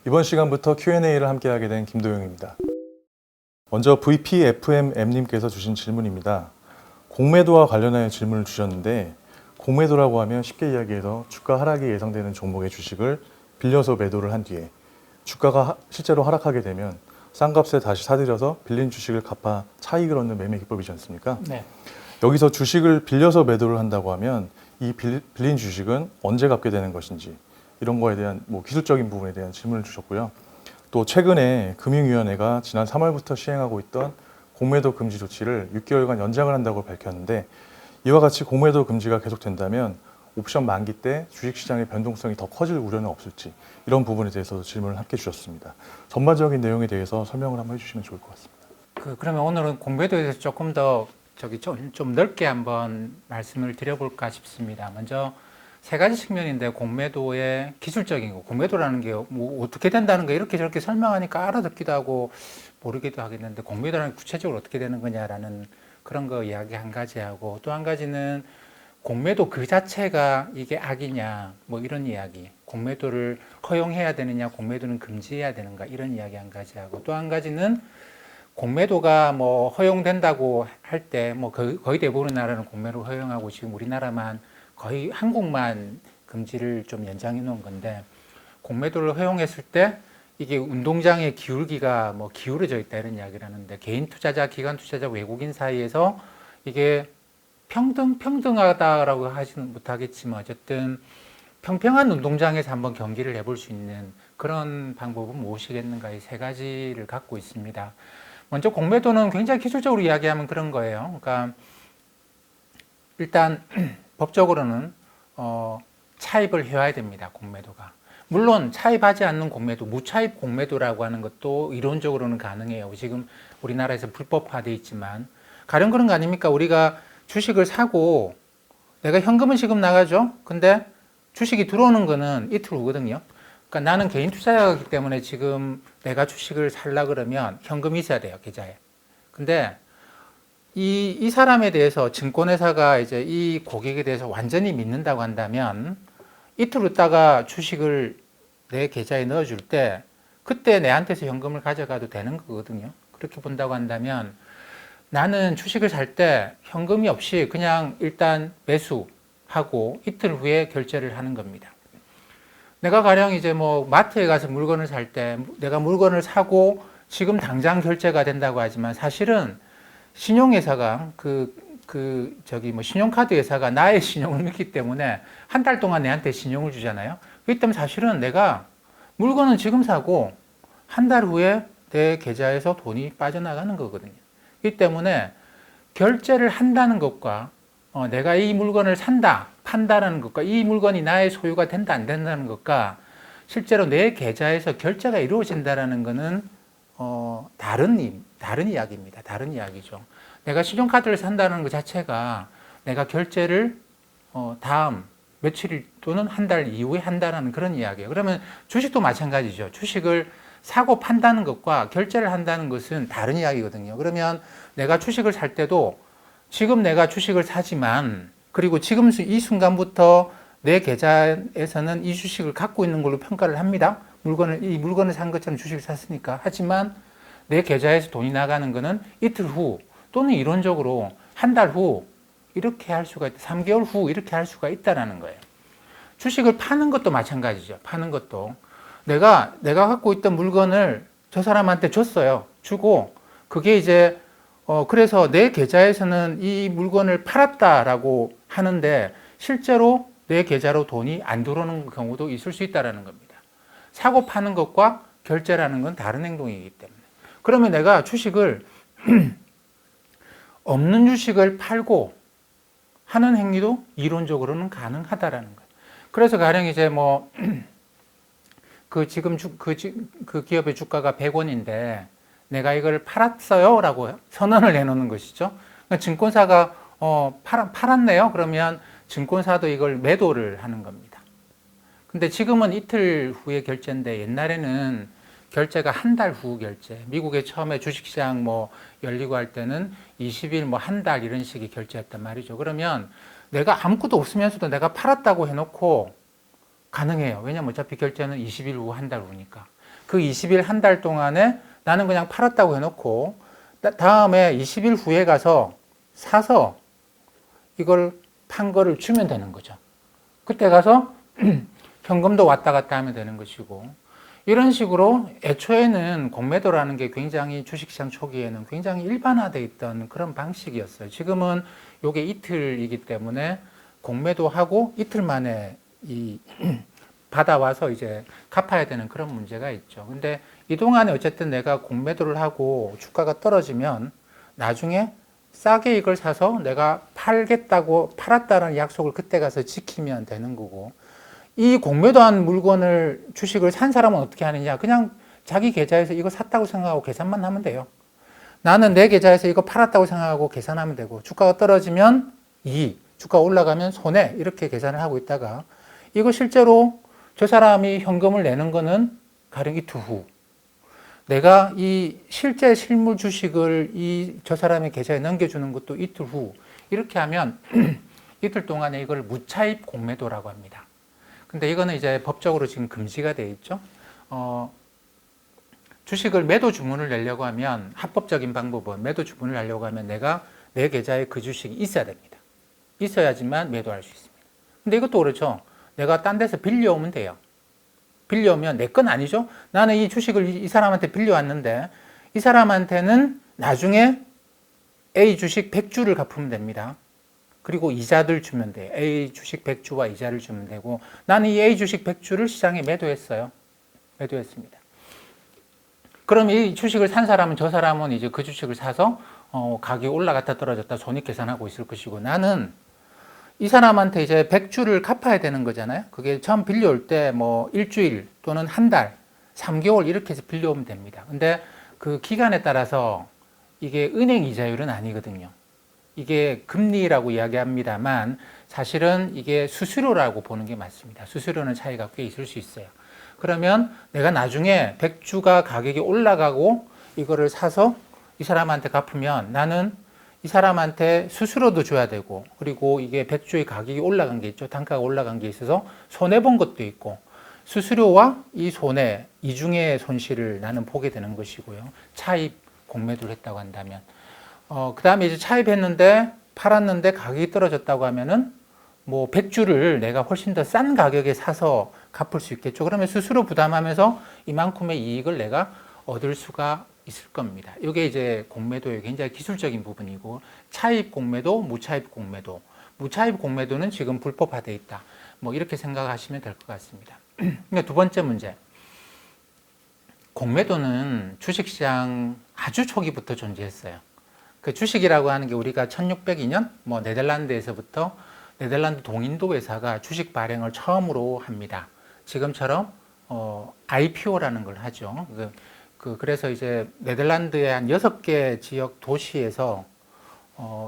이번 시간부터 Q&A를 함께하게 된 김도영입니다. 먼저 VPFMM님께서 주신 질문입니다. 공매도와 관련하여 질문을 주셨는데, 공매도라고 하면 쉽게 이야기해서 주가 하락이 예상되는 종목의 주식을 빌려서 매도를 한 뒤에 주가가 실제로 하락하게 되면 싼 값에 다시 사들여서 빌린 주식을 갚아 차익을 얻는 매매 기법이지 않습니까? 네. 여기서 주식을 빌려서 매도를 한다고 하면 이 빌린 주식은 언제 갚게 되는 것인지, 이런 거에 대한 기술적인 부분에 대한 질문을 주셨고요. 또 최근에 금융위원회가 지난 3월부터 시행하고 있던 공매도 금지 조치를 6개월간 연장을 한다고 밝혔는데, 이와 같이 공매도 금지가 계속된다면 옵션 만기 때 주식시장의 변동성이 더 커질 우려는 없을지, 이런 부분에 대해서도 질문을 함께 주셨습니다. 전반적인 내용에 대해서 설명을 한번 해주시면 좋을 것 같습니다. 그러면 오늘은 공매도에 대해서 조금 더 좀 넓게 한번 말씀을 드려볼까 싶습니다. 먼저 세 가지 측면인데, 공매도의 기술적인 거, 공매도라는 게 어떻게 된다는 거 이렇게 저렇게 설명하니까 알아듣기도 하고 모르기도 하겠는데, 공매도라는 게 구체적으로 어떻게 되는 거냐라는 그런 거 이야기 한 가지 하고, 또 한 가지는 공매도 그 자체가 이게 악이냐 이런 이야기, 공매도를 허용해야 되느냐 공매도는 금지해야 되는가, 이런 이야기 한 가지 하고, 또 한 가지는 공매도가 허용된다고 할 때 거의 대부분의 나라는 공매도를 허용하고, 지금 우리나라만 거의 한국만 금지를 좀 연장해 놓은 건데, 공매도를 허용했을 때 이게 운동장의 기울기가 기울어져 있다 이런 이야기를 하는데, 개인 투자자, 기관 투자자, 외국인 사이에서 이게 평등하다라고 하지는 못하겠지만 어쨌든 평평한 운동장에서 한번 경기를 해볼 수 있는 그런 방법은 무엇이겠는가, 이 세 가지를 갖고 있습니다. 먼저 공매도는 굉장히 기술적으로 이야기하면 그런 거예요. 그러니까 일단 법적으로는 차입을 해야 됩니다. 공매도가. 물론 차입하지 않는 공매도, 무차입 공매도라고 하는 것도 이론적으로는 가능해요. 지금 우리나라에서 불법화되어 있지만, 가령 그런 거 아닙니까? 우리가 주식을 사고 내가 현금은 지금 나가죠. 근데 주식이 들어오는 거는 이틀 후거든요. 그러니까 나는 개인 투자자이기 때문에 지금 내가 주식을 살라 그러면 현금이 있어야 돼요, 계좌에. 근데 이 사람에 대해서 증권회사가 이제 이 고객에 대해서 완전히 믿는다고 한다면, 이틀 있다가 주식을 내 계좌에 넣어줄 때 그때 내한테서 현금을 가져가도 되는 거거든요. 그렇게 본다고 한다면 나는 주식을 살 때 현금이 없이 그냥 일단 매수하고 이틀 후에 결제를 하는 겁니다. 내가 가령 이제 마트에 가서 물건을 살 때 내가 물건을 사고 지금 당장 결제가 된다고 하지만, 사실은 신용회사가 신용카드 회사가 나의 신용을 믿기 때문에 한 달 동안 내한테 신용을 주잖아요. 그렇기 때문에 사실은 내가 물건은 지금 사고 한 달 후에 내 계좌에서 돈이 빠져나가는 거거든요. 그렇기 때문에 결제를 한다는 것과 내가 이 물건을 산다, 판다라는 것과 이 물건이 나의 소유가 된다, 안 된다는 것과 실제로 내 계좌에서 결제가 이루어진다는 것은 다른 이야기입니다. 다른 이야기죠. 내가 신용카드를 산다는 것 자체가 내가 결제를 다음 며칠 또는 한 달 이후에 한다는 그런 이야기예요. 그러면 주식도 마찬가지죠. 주식을 사고 판다는 것과 결제를 한다는 것은 다른 이야기거든요. 그러면 내가 주식을 살 때도 지금 내가 주식을 사지만, 그리고 지금 이 순간부터 내 계좌에서는 이 주식을 갖고 있는 걸로 평가를 합니다. 이 물건을 산 것처럼 주식을 샀으니까. 하지만 내 계좌에서 돈이 나가는 것은 이틀 후 또는 이론적으로 한 달 후 이렇게 할 수가 있다. 3개월 후 이렇게 할 수가 있다는 거예요. 주식을 파는 것도 마찬가지죠. 파는 것도 내가 갖고 있던 물건을 저 사람한테 줬어요. 주고 그게 이제 그래서 내 계좌에서는 이 물건을 팔았다라고 하는데 실제로 내 계좌로 돈이 안 들어오는 경우도 있을 수 있다는 겁니다. 사고 파는 것과 결제라는 건 다른 행동이기 때문에. 그러면 내가 주식을 없는 주식을 팔고 하는 행위도 이론적으로는 가능하다라는 거예요. 그래서 가령 이제 지금 그 기업의 주가가 100원인데 내가 이걸 팔았어요 라고 선언을 해놓는 것이죠. 그러니까 증권사가 팔았네요. 그러면 증권사도 이걸 매도를 하는 겁니다. 근데 지금은 이틀 후에 결제인데, 옛날에는 결제가 한 달 후 결제. 미국에 처음에 주식시장 열리고 할 때는 20일 한 달 이런 식의 결제였단 말이죠. 그러면 내가 아무것도 없으면서도 내가 팔았다고 해놓고 가능해요. 왜냐면 어차피 결제는 20일 후, 한 달 후니까. 그 20일 한 달 동안에 나는 그냥 팔았다고 해놓고 다음에 20일 후에 가서 사서 이걸 판 거를 주면 되는 거죠. 그때 가서 현금도 왔다 갔다 하면 되는 것이고, 이런 식으로 애초에는 공매도라는 게 굉장히 주식시장 초기에는 굉장히 일반화되어 있던 그런 방식이었어요. 지금은 이게 이틀이기 때문에 공매도하고 이틀 만에 받아와서 이제 갚아야 되는 그런 문제가 있죠. 근데 이동안에 어쨌든 내가 공매도를 하고 주가가 떨어지면 나중에 싸게 이걸 사서 내가 팔았다는 약속을 그때 가서 지키면 되는 거고, 이 공매도한 물건을 주식을 산 사람은 어떻게 하느냐, 그냥 자기 계좌에서 이거 샀다고 생각하고 계산만 하면 돼요. 나는 내 계좌에서 이거 팔았다고 생각하고 계산하면 되고, 주가가 떨어지면 이익, 주가가 올라가면 손해, 이렇게 계산을 하고 있다가, 이거 실제로 저 사람이 현금을 내는 거는 가령 이틀 후, 내가 이 실제 실물 주식을 저 사람의 계좌에 넘겨주는 것도 이틀 후, 이렇게 하면 이틀 동안에 이걸 무차입 공매도라고 합니다. 근데 이거는 이제 법적으로 지금 금지가 되어 있죠. 주식을 매도 주문을 내려고 하면, 합법적인 방법은 매도 주문을 하려고 하면 내가 내 계좌에 그 주식이 있어야 됩니다. 있어야지만 매도할 수 있습니다. 근데 이것도 그렇죠. 내가 딴 데서 빌려오면 돼요. 빌려오면 내 건 아니죠. 나는 이 주식을 이 사람한테 빌려왔는데 이 사람한테는 나중에 A 주식 100주를 갚으면 됩니다. 그리고 이자들 주면 돼요. A 주식 100주와 이자를 주면 되고, 나는 이 A 주식 100주를 시장에 매도했어요. 매도했습니다. 그럼 이 주식을 산 사람은, 저 사람은 이제 그 주식을 사서 가격이 올라갔다 떨어졌다 손익 계산하고 있을 것이고, 나는 이 사람한테 이제 100주를 갚아야 되는 거잖아요. 그게 처음 빌려올 때 뭐 일주일 또는 한 달, 3개월 이렇게 해서 빌려오면 됩니다. 근데 그 기간에 따라서 이게 은행 이자율은 아니거든요. 이게 금리라고 이야기합니다만 사실은 이게 수수료라고 보는 게 맞습니다. 수수료는 차이가 꽤 있을 수 있어요. 그러면 내가 나중에 100주가 가격이 올라가고 이거를 사서 이 사람한테 갚으면 나는 이 사람한테 수수료도 줘야 되고, 그리고 이게 100주의 가격이 올라간 게 있죠. 단가가 올라간 게 있어서 손해본 것도 있고, 수수료와 이 손해, 이중의 손실을 나는 보게 되는 것이고요. 차입 공매도를 했다고 한다면. 그 다음에 이제 차입했는데 팔았는데 가격이 떨어졌다고 하면은 뭐 100주를 내가 훨씬 더 싼 가격에 사서 갚을 수 있겠죠. 그러면 수수료 부담하면서 이만큼의 이익을 내가 얻을 수가 있을 겁니다. 이게 이제 공매도의 굉장히 기술적인 부분이고, 차입 공매도, 무차입 공매도. 무차입 공매도는 지금 불법화되어 있다. 뭐 이렇게 생각하시면 될 것 같습니다. 그러니까 두 번째 문제. 공매도는 주식시장 아주 초기부터 존재했어요. 그 주식이라고 하는 게 우리가 1602년 뭐 네덜란드에서부터 네덜란드 동인도 회사가 주식 발행을 처음으로 합니다. 지금처럼 IPO라는 걸 하죠. 그래서 이제 네덜란드의 한 6개 지역 도시에서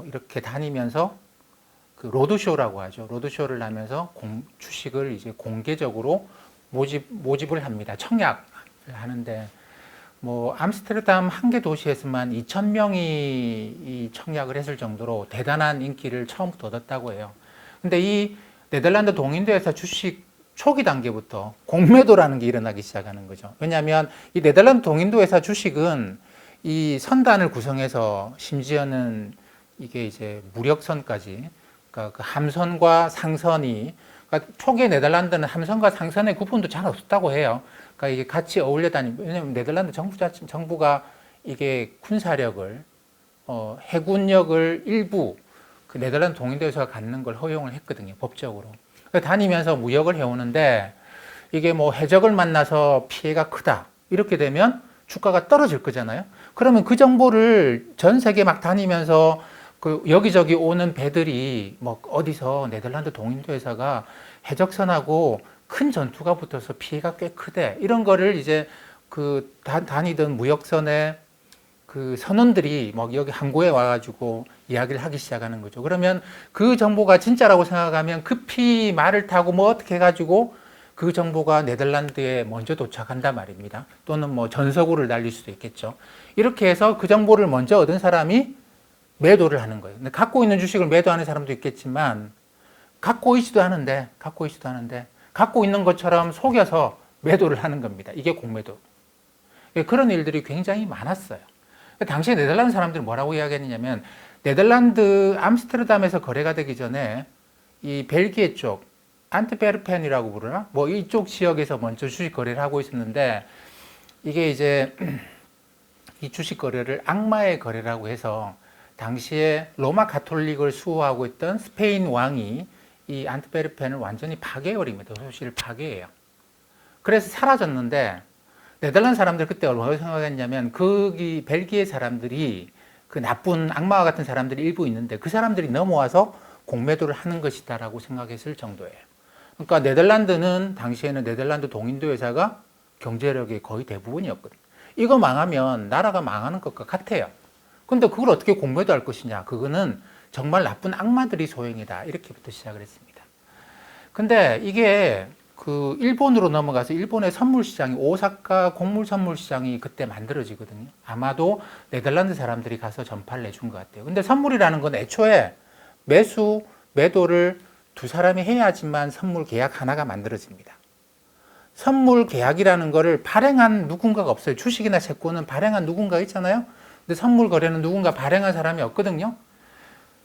이렇게 다니면서 그 로드쇼라고 하죠. 로드쇼를 하면서 주식을 이제 공개적으로 모집을 합니다. 청약을 하는데, 뭐 암스테르담 한 개 도시에서만 2,000명이 이 청약을 했을 정도로 대단한 인기를 처음부터 얻었다고 해요. 근데 이 네덜란드 동인도에서 주식 초기 단계부터 공매도라는 게 일어나기 시작하는 거죠. 왜냐하면 이 네덜란드 동인도 회사 주식은 이 선단을 구성해서, 심지어는 이게 이제 무력선까지, 그러니까 그 함선과 상선이, 그러니까 초기에 네덜란드는 함선과 상선의 구분도 잘 없었다고 해요. 그러니까 이게 같이 어울려 다니고, 왜냐하면 네덜란드 정부가 이게 군사력을, 해군력을 일부 그 네덜란드 동인도에서 갖는 걸 허용을 했거든요, 법적으로. 다니면서 무역을 해오는데, 이게 뭐 해적을 만나서 피해가 크다, 이렇게 되면 주가가 떨어질 거잖아요. 그러면 그 정보를 전 세계 막 다니면서 그 여기저기 오는 배들이 뭐 어디서 네덜란드 동인도 회사가 해적선하고 큰 전투가 붙어서 피해가 꽤 크대, 이런 거를 이제 그 다니던 무역선의 그 선원들이 뭐 여기 항구에 와가지고 이야기를 하기 시작하는 거죠. 그러면 그 정보가 진짜라고 생각하면 급히 말을 타고 뭐 어떻게 해가지고 그 정보가 네덜란드에 먼저 도착한단 말입니다. 또는 뭐 전서구를 날릴 수도 있겠죠. 이렇게 해서 그 정보를 먼저 얻은 사람이 매도를 하는 거예요. 근데 갖고 있는 주식을 매도하는 사람도 있겠지만, 갖고 있지도 않은데 갖고 있는 것처럼 속여서 매도를 하는 겁니다. 이게 공매도. 그런 일들이 굉장히 많았어요. 당시에 네덜란드 사람들이 뭐라고 이야기했냐면 네덜란드 암스테르담에서 거래가 되기 전에 이 벨기에 쪽 안트베르펜이라고 부르나? 뭐 이쪽 지역에서 먼저 주식 거래를 하고 있었는데 이게 이제 이 주식 거래를 악마의 거래라고 해서 당시에 로마 가톨릭을 수호하고 있던 스페인 왕이 이 안트베르펜을 완전히 파괴해버립니다. 도시를 파괴해요. 그래서 사라졌는데 네덜란드 사람들 그때 뭐라고 생각했냐면 거기 벨기에 사람들이 그 나쁜 악마와 같은 사람들이 일부 있는데 그 사람들이 넘어와서 공매도를 하는 것이다라고 생각했을 정도예요. 그러니까 네덜란드는 당시에는 네덜란드 동인도 회사가 경제력의 거의 대부분이었거든요. 이거 망하면 나라가 망하는 것과 같아요. 근데 그걸 어떻게 공매도할 것이냐? 그거는 정말 나쁜 악마들이 소행이다. 이렇게부터 시작을 했습니다. 근데 이게 그 일본으로 넘어가서 일본의 선물 시장이 오사카 곡물 선물 시장이 그때 만들어지거든요. 아마도 네덜란드 사람들이 가서 전파를 내준 것 같아요. 근데 선물이라는 건 애초에 매수, 매도를 두 사람이 해야지만 선물 계약 하나가 만들어집니다. 선물 계약이라는 거를 발행한 누군가가 없어요. 주식이나 채권은 발행한 누군가 있잖아요. 근데 선물 거래는 누군가 발행한 사람이 없거든요.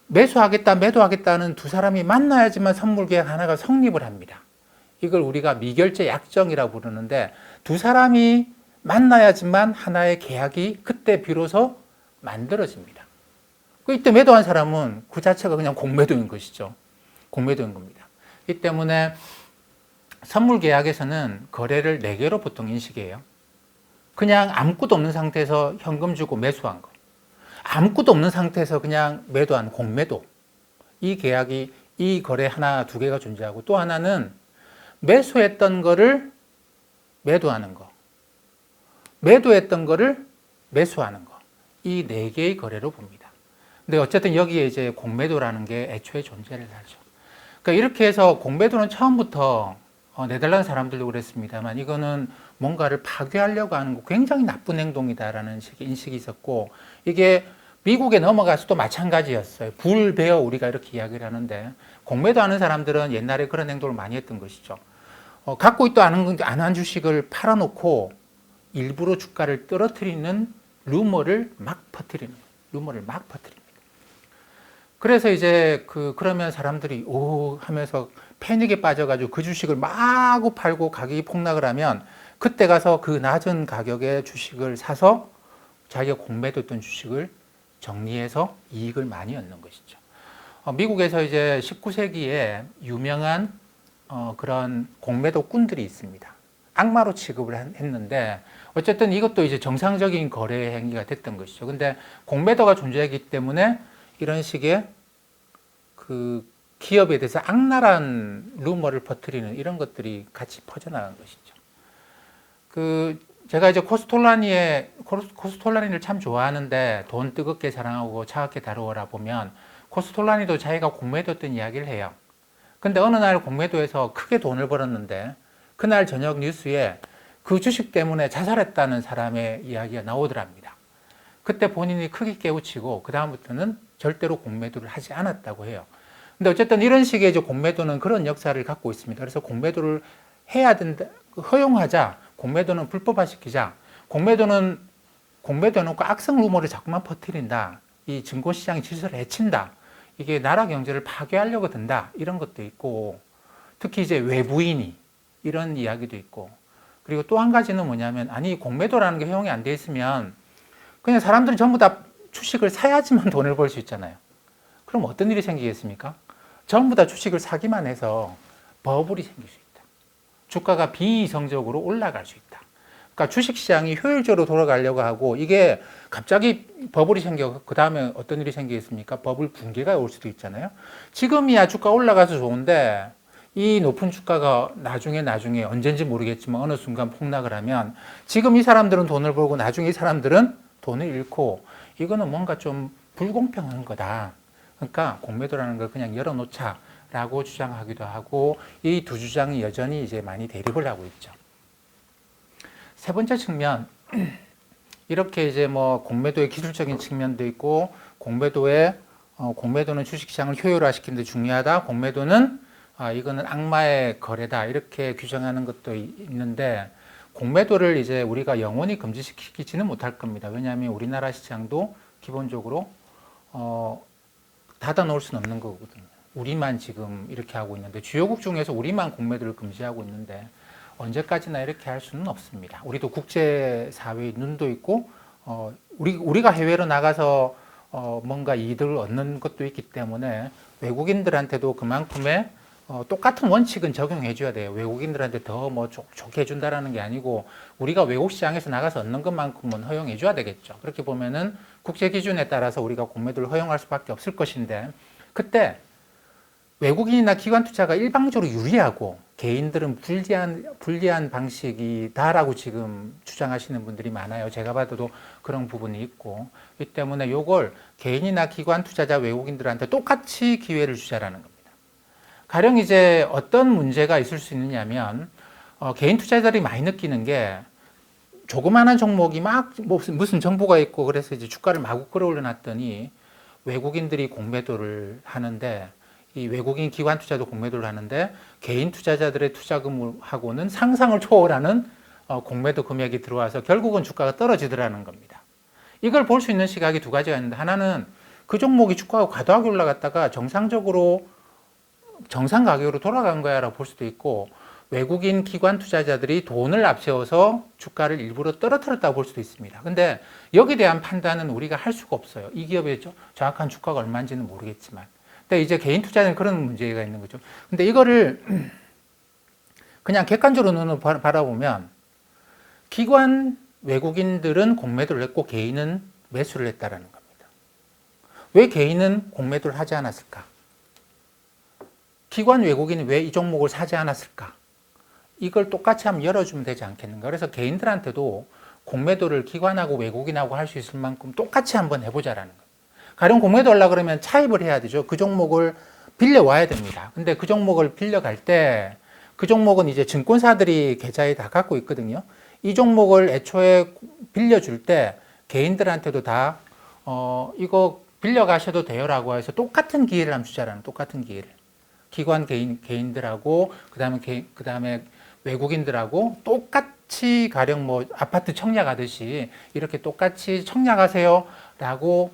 매수하겠다, 매도하겠다는 두 사람이 만나야지만 선물 계약 하나가 성립을 합니다. 이걸 우리가 미결제 약정이라고 부르는데 두 사람이 만나야지만 하나의 계약이 그때 비로소 만들어집니다. 이때 매도한 사람은 그 자체가 그냥 공매도인 것이죠. 공매도인 겁니다. 이 때문에 선물 계약에서는 거래를 4개로 보통 인식해요. 그냥 아무것도 없는 상태에서 현금 주고 매수한 거. 아무것도 없는 상태에서 그냥 매도한 공매도. 이 계약이, 이 거래 하나, 2개가 존재하고 또 하나는 매수했던 거를 매도하는 거. 매도했던 거를 매수하는 거. 이 4개의 거래로 봅니다. 근데 어쨌든 여기에 이제 공매도라는 게 애초에 존재를 하죠. 그러니까 이렇게 해서 공매도는 처음부터 네덜란드 사람들도 그랬습니다만 이거는 뭔가를 파괴하려고 하는 거 굉장히 나쁜 행동이다라는 식의 인식이 있었고 이게 미국에 넘어가서도 마찬가지였어요. 불배어 우리가 이렇게 이야기를 하는데 공매도하는 사람들은 옛날에 그런 행동을 많이 했던 것이죠. 갖고 있도 않은 주식을 팔아놓고 일부러 주가를 떨어뜨리는 루머를 막 퍼뜨리는 루머를 막 퍼뜨립니다. 그래서 이제 그러면 사람들이 오 하면서 패닉에 빠져가지고 그 주식을 마구 팔고 가격이 폭락을 하면 그때 가서 그 낮은 가격의 주식을 사서 자기가 공매도했던 주식을 정리해서 이익을 많이 얻는 것이죠. 미국에서 이제 19세기에 유명한 그런 공매도꾼들이 있습니다. 악마로 취급을 했는데 어쨌든 이것도 이제 정상적인 거래 행위가 됐던 것이죠. 근데 공매도가 존재하기 때문에 이런 식의 그 기업에 대해서 악랄한 루머를 퍼뜨리는 이런 것들이 같이 퍼져나간 것이죠. 제가 이제 코스톨라니를 참 좋아하는데 돈 뜨겁게 사랑하고 차갑게 다루어라 보면 코스톨라니도 자기가 공매도했던 이야기를 해요. 근데 어느 날 공매도에서 크게 돈을 벌었는데 그날 저녁 뉴스에 그 주식 때문에 자살했다는 사람의 이야기가 나오더랍니다. 그때 본인이 크게 깨우치고 그다음부터는 절대로 공매도를 하지 않았다고 해요. 근데 어쨌든 이런 식의 이제 공매도는 그런 역사를 갖고 있습니다. 그래서 공매도를 해야 된다, 허용하자, 공매도는 불법화시키자, 공매도는 공매도해놓고 악성 루머를 자꾸만 퍼뜨린다, 이 증권시장 질서를 해친다, 이게 나라 경제를 파괴하려고 든다, 이런 것도 있고, 특히 이제 외부인이 이런 이야기도 있고, 그리고 또 한 가지는 뭐냐면, 아니 공매도라는 게 허용이 안 돼 있으면 그냥 사람들이 전부 다 주식을 사야지만 돈을 벌 수 있잖아요. 그럼 어떤 일이 생기겠습니까? 전부 다 주식을 사기만 해서 버블이 생길 수 있다. 주가가 비이성적으로 올라갈 수 있다. 그러니까 주식시장이 효율적으로 돌아가려고 하고 이게 갑자기 버블이 생겨 그 다음에 어떤 일이 생기겠습니까? 버블 붕괴가 올 수도 있잖아요. 지금이야 주가 올라가서 좋은데 이 높은 주가가 나중에 언젠지 모르겠지만 어느 순간 폭락을 하면 지금 이 사람들은 돈을 벌고 나중에 이 사람들은 돈을 잃고 이거는 뭔가 좀 불공평한 거다. 그러니까 공매도라는 걸 그냥 열어놓자라고 주장하기도 하고 이 두 주장이 여전히 이제 많이 대립을 하고 있죠. 세 번째 측면, 이렇게 이제 뭐 공매도의 기술적인 측면도 있고 공매도는 주식시장을 효율화시키는 데 중요하다. 공매도는 이거는 악마의 거래다. 이렇게 규정하는 것도 있는데 공매도를 이제 우리가 영원히 금지시키지는 못할 겁니다. 왜냐하면 우리나라 시장도 기본적으로 닫아 놓을 수는 없는 거거든요. 우리만 지금 이렇게 하고 있는데 주요국 중에서 우리만 공매도를 금지하고 있는데 언제까지나 이렇게 할 수는 없습니다. 우리도 국제사회의 눈도 있고 우리가 해외로 나가서 뭔가 이득을 얻는 것도 있기 때문에 외국인들한테도 그만큼의 똑같은 원칙은 적용해 줘야 돼요. 외국인들한테 더 뭐 좋게 해준다라는 게 아니고 우리가 외국 시장에서 나가서 얻는 것만큼은 허용해 줘야 되겠죠. 그렇게 보면은 국제 기준에 따라서 우리가 공매도를 허용할 수밖에 없을 것인데 그때 외국인이나 기관 투자가 일방적으로 유리하고 개인들은 불리한 방식이다라고 지금 주장하시는 분들이 많아요. 제가 봐도 그런 부분이 있고 이 때문에 이걸 개인이나 기관 투자자 외국인들한테 똑같이 기회를 주자라는 겁니다. 가령 이제 어떤 문제가 있을 수 있느냐면 개인 투자자들이 많이 느끼는 게 조그마한 종목이 막 무슨 정보가 있고 그래서 이제 주가를 마구 끌어올려 놨더니 외국인들이 공매도를 하는데 이 외국인 기관 투자도 공매도를 하는데 개인 투자자들의 투자금하고는 상상을 초월하는 공매도 금액이 들어와서 결국은 주가가 떨어지더라는 겁니다. 이걸 볼 수 있는 시각이 두 가지가 있는데 하나는 그 종목이 주가가 과도하게 올라갔다가 정상적으로 정상 가격으로 돌아간 거야라고 볼 수도 있고 외국인 기관 투자자들이 돈을 앞세워서 주가를 일부러 떨어뜨렸다고 볼 수도 있습니다. 근데 여기에 대한 판단은 우리가 할 수가 없어요. 이 기업의 정확한 주가가 얼마인지는 모르겠지만. 근데 이제 개인 투자는 그런 문제가 있는 거죠. 근데 이거를 그냥 객관적으로 눈으로 바라보면 기관 외국인들은 공매도를 했고 개인은 매수를 했다라는 겁니다. 왜 개인은 공매도를 하지 않았을까? 기관 외국인이 왜 이 종목을 사지 않았을까? 이걸 똑같이 한번 열어주면 되지 않겠는가? 그래서 개인들한테도 공매도를 기관하고 외국인하고 할 수 있을 만큼 똑같이 한번 해보자라는 거예요. 가령 공매도 하려고 그러면 차입을 해야 되죠. 그 종목을 빌려와야 됩니다. 근데 그 종목을 빌려갈 때 그 종목은 이제 증권사들이 계좌에 다 갖고 있거든요. 이 종목을 애초에 빌려줄 때 개인들한테도 다 이거 빌려가셔도 돼요라고 해서 똑같은 기회를 한번 주자라는 똑같은 기회를. 기관 개인들하고 그다음에 외국인들하고 똑같이 가령 뭐 아파트 청약하듯이 이렇게 똑같이 청약하세요라고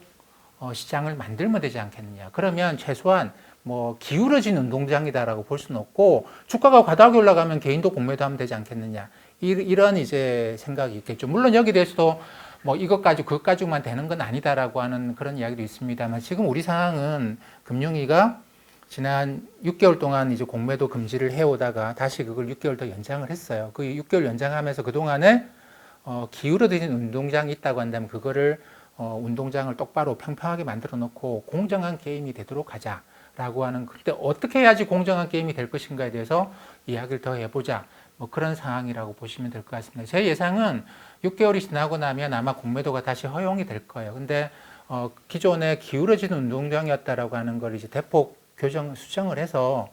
시장을 만들면 되지 않겠느냐. 그러면 최소한 뭐 기울어진 운동장이다라고 볼 수는 없고 주가가 과다하게 올라가면 개인도 공매도하면 되지 않겠느냐. 이런 이제 생각이 있겠죠. 물론 여기 대해서도 뭐 이것 가지고 그것 가지고만 되는 건 아니다라고 하는 그런 이야기도 있습니다만 지금 우리 상황은 금융위가 지난 6개월 동안 이제 공매도 금지를 해오다가 다시 그걸 6개월 더 연장을 했어요. 그 6개월 연장하면서 그동안에 기울어진 운동장이 있다고 한다면 그거를 운동장을 똑바로 평평하게 만들어 놓고 공정한 게임이 되도록 하자라고 하는 그때 어떻게 해야지 공정한 게임이 될 것인가에 대해서 이야기를 더 해보자. 뭐 그런 상황이라고 보시면 될 것 같습니다. 제 예상은 6개월이 지나고 나면 아마 공매도가 다시 허용이 될 거예요. 근데 기존에 기울어진 운동장이었다라고 하는 걸 이제 대폭 수정을 해서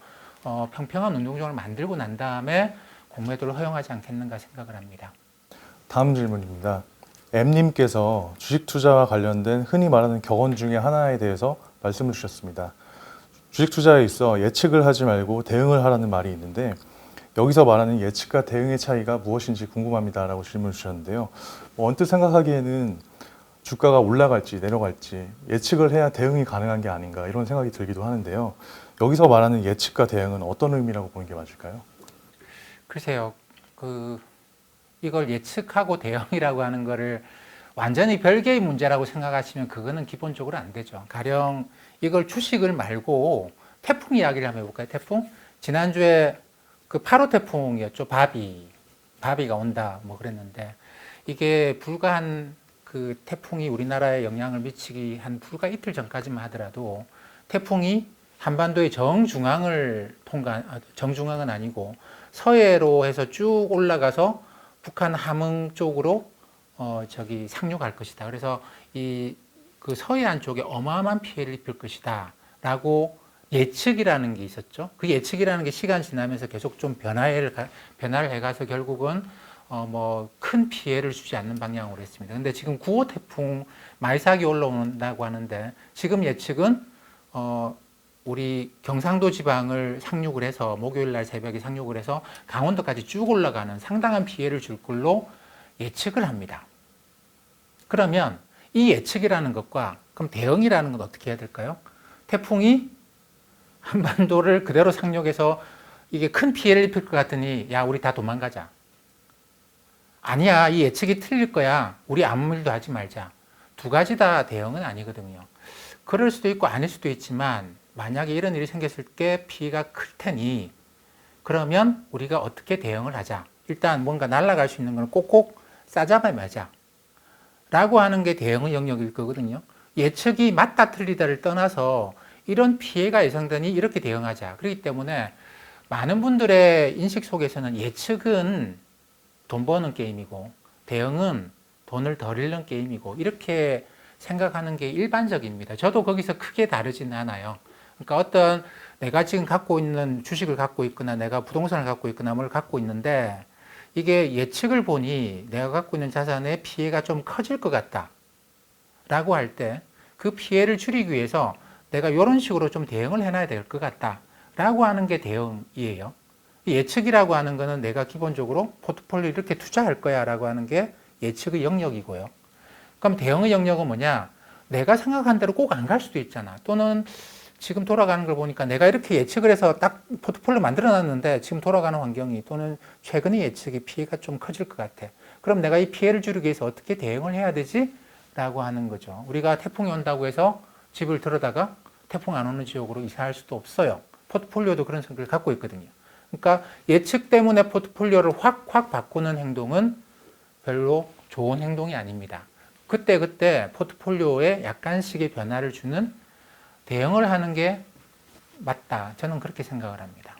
평평한 운동장을 만들고 난 다음에 공매도를 허용하지 않겠는가 생각을 합니다. 다음 질문입니다. M님께서 주식 투자와 관련된 흔히 말하는 격언 중에 하나에 대해서 말씀을 주셨습니다. 주식 투자에 있어 예측을 하지 말고 대응을 하라는 말이 있는데 여기서 말하는 예측과 대응의 차이가 무엇인지 궁금합니다라고 질문을 주셨는데요. 언뜻 생각하기에는 주가가 올라갈지 내려갈지 예측을 해야 대응이 가능한 게 아닌가 이런 생각이 들기도 하는데요. 여기서 말하는 예측과 대응은 어떤 의미라고 보는 게 맞을까요? 글쎄요. 이걸 예측하고 대응이라고 하는 거를 완전히 별개의 문제라고 생각하시면 그거는 기본적으로 안 되죠. 가령 이걸 주식을 말고 태풍 이야기를 한번 해볼까요? 태풍? 지난주에 그 8호 태풍이었죠. 바비가 온다 뭐 그랬는데 이게 불과 그 태풍이 우리나라에 영향을 미치기 한 불과 이틀 전까지만 하더라도 태풍이 한반도의 정중앙은 아니고 서해로 해서 쭉 올라가서 북한 함흥 쪽으로 상륙할 것이다. 그래서 그 서해안 쪽에 어마어마한 피해를 입힐 것이다라고 예측이라는 게 있었죠. 그 예측이라는 게 시간 지나면서 계속 좀 변화를 해가서 결국은 큰 피해를 주지 않는 방향으로 했습니다. 근데 지금 9호 태풍 마이삭이 올라온다고 하는데 지금 예측은 우리 경상도 지방을 상륙을 해서 목요일 날 새벽에 상륙을 해서 강원도까지 쭉 올라가는 상당한 피해를 줄 걸로 예측을 합니다. 그러면 이 예측이라는 것과 그럼 대응이라는 건 어떻게 해야 될까요? 태풍이 한반도를 그대로 상륙해서 이게 큰 피해를 입힐 것 같으니 야 우리 다 도망가자. 아니야 이 예측이 틀릴 거야. 우리 아무 일도 하지 말자. 두 가지 다 대응은 아니거든요. 그럴 수도 있고 아닐 수도 있지만 만약에 이런 일이 생겼을 때 피해가 클 테니 그러면 우리가 어떻게 대응을 하자. 일단 뭔가 날아갈 수 있는 걸 꼭꼭 싸잡아매자. 라고 하는 게 대응의 영역일 거거든요. 예측이 맞다 틀리다를 떠나서 이런 피해가 예상되니 이렇게 대응하자. 그렇기 때문에 많은 분들의 인식 속에서는 예측은 돈 버는 게임이고 대응은 돈을 덜 잃는 게임이고 이렇게 생각하는 게 일반적입니다. 저도 거기서 크게 다르지는 않아요. 그러니까 어떤 내가 지금 갖고 있는 주식을 갖고 있거나 내가 부동산을 갖고 있거나 뭘 갖고 있는데 이게 예측을 보니 내가 갖고 있는 자산의 피해가 좀 커질 것 같다 라고 할 때 그 피해를 줄이기 위해서 내가 이런 식으로 좀 대응을 해놔야 될 것 같다 라고 하는 게 대응이에요. 예측이라고 하는 거는 내가 기본적으로 포트폴리오 이렇게 투자할 거야 라고 하는 게 예측의 영역이고요. 그럼 대응의 영역은 뭐냐? 내가 생각한 대로 꼭 안 갈 수도 있잖아. 또는 지금 돌아가는 걸 보니까 내가 이렇게 예측을 해서 딱 포트폴리오 만들어 놨는데 지금 돌아가는 환경이 또는 최근의 예측이 피해가 좀 커질 것 같아. 그럼 내가 이 피해를 줄이기 위해서 어떻게 대응을 해야 되지? 라고 하는 거죠. 우리가 태풍이 온다고 해서 집을 들어다가 태풍 안 오는 지역으로 이사할 수도 없어요. 포트폴리오도 그런 성격을 갖고 있거든요. 그러니까 예측 때문에 포트폴리오를 확 바꾸는 행동은 별로 좋은 행동이 아닙니다. 그때 포트폴리오에 약간씩의 변화를 주는 대응을 하는 게 맞다. 저는 그렇게 생각을 합니다.